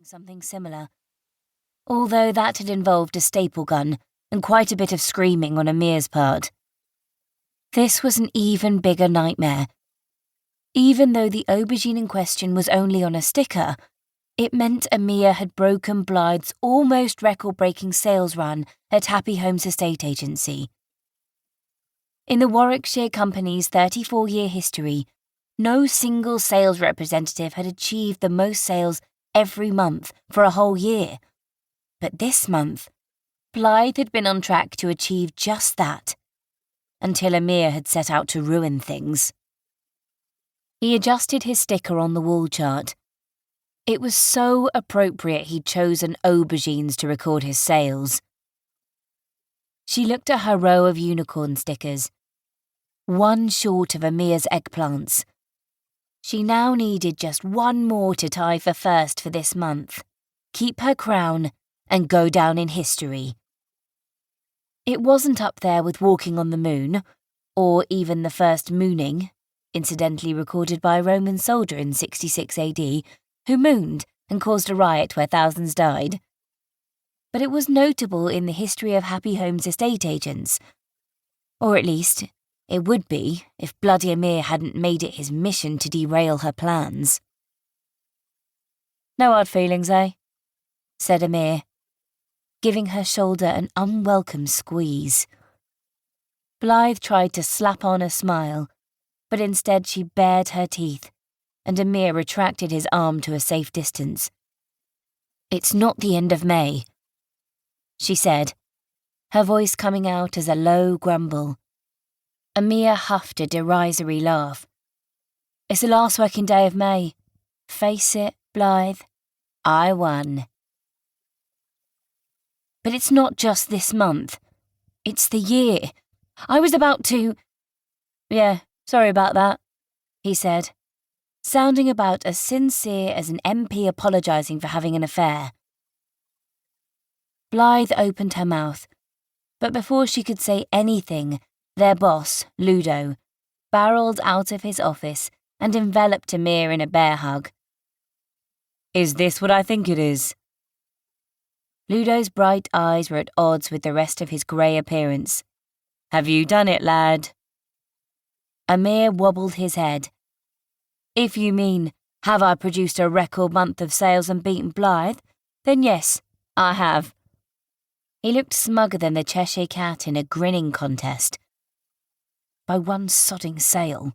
something similar, although that had involved a staple gun and quite a bit of screaming on Amir's part. This was an even bigger nightmare. Even though the aubergine in question was only on a sticker, it meant Amir had broken Blythe's almost record-breaking sales run at Happy Homes Estate Agency. In the Warwickshire Company's 34-year history, no single sales representative had achieved the most sales every month for a whole year. But this month, Blythe had been on track to achieve just that, until Amir had set out to ruin things. He adjusted his sticker on the wall chart. It was so appropriate he'd chosen aubergines to record his sales. She looked at her row of unicorn stickers, one short of Amir's eggplants. She now needed just one more to tie for first for this month, keep her crown, and go down in history. It wasn't up there with Walking on the Moon, or even the first mooning, incidentally recorded by a Roman soldier in 66 AD, who mooned and caused a riot where thousands died. But it was notable in the history of Happy Homes estate agents, or at least it would be if bloody Amir hadn't made it his mission to derail her plans. "No hard feelings, eh?" said Amir, giving her shoulder an unwelcome squeeze. Blythe tried to slap on a smile, but instead she bared her teeth, and Amir retracted his arm to a safe distance. "It's not the end of May," she said, her voice coming out as a low grumble. Amir huffed a derisory laugh. "It's the last working day of May. Face it, Blythe, I won." "But it's not just this month. It's the year. I was about to—" "Yeah, sorry about that," he said, sounding about as sincere as an MP apologising for having an affair. Blythe opened her mouth, but before she could say anything, their boss, Ludo, barreled out of his office and enveloped Amir in a bear hug. "Is this what I think it is?" Ludo's bright eyes were at odds with the rest of his grey appearance. "Have you done it, lad?" Amir wobbled his head. "If you mean, have I produced a record month of sales and beaten Blythe, then yes, I have." He looked smugger than the Cheshire Cat in a grinning contest. "By one sodding sale,"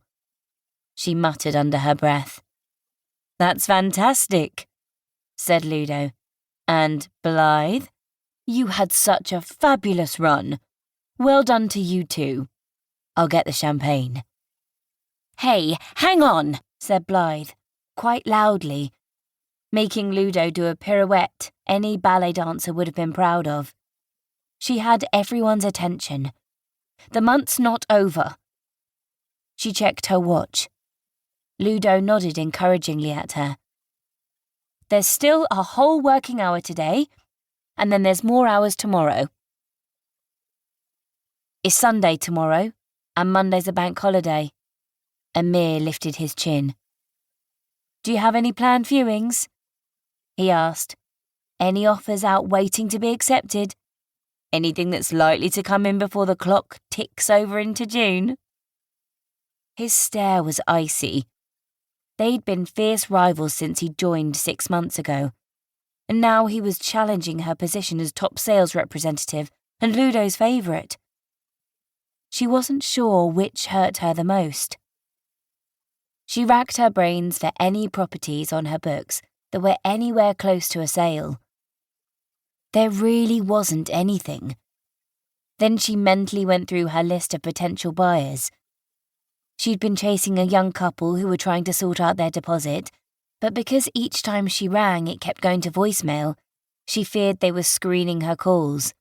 she muttered under her breath. "That's fantastic," said Ludo. "And Blythe, you had such a fabulous run. Well done to you too. I'll get the champagne." "Hey, hang on," said Blythe, quite loudly, making Ludo do a pirouette any ballet dancer would have been proud of. She had everyone's attention. "The month's not over." She checked her watch. Ludo nodded encouragingly at her. "There's still a whole working hour today, and then there's more hours tomorrow." "It's Sunday tomorrow, and Monday's a bank holiday." Amir lifted his chin. "Do you have any planned viewings?" he asked. "Any offers out waiting to be accepted? Anything that's likely to come in before the clock ticks over into June?" His stare was icy. They'd been fierce rivals since he joined 6 months ago, and now he was challenging her position as top sales representative and Ludo's favourite. She wasn't sure which hurt her the most. She racked her brains for any properties on her books that were anywhere close to a sale. There really wasn't anything. Then she mentally went through her list of potential buyers. She'd been chasing a young couple who were trying to sort out their deposit, but because each time she rang it kept going to voicemail, she feared they were screening her calls.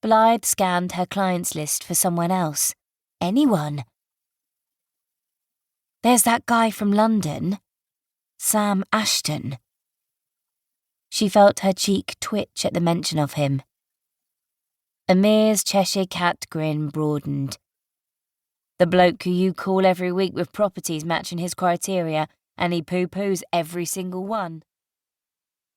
Blythe scanned her clients list for someone else. Anyone. "There's that guy from London, Sam Ashton." She felt her cheek twitch at the mention of him. Amir's Cheshire Cat grin broadened. "The bloke who you call every week with properties matching his criteria, and he poo-poos every single one."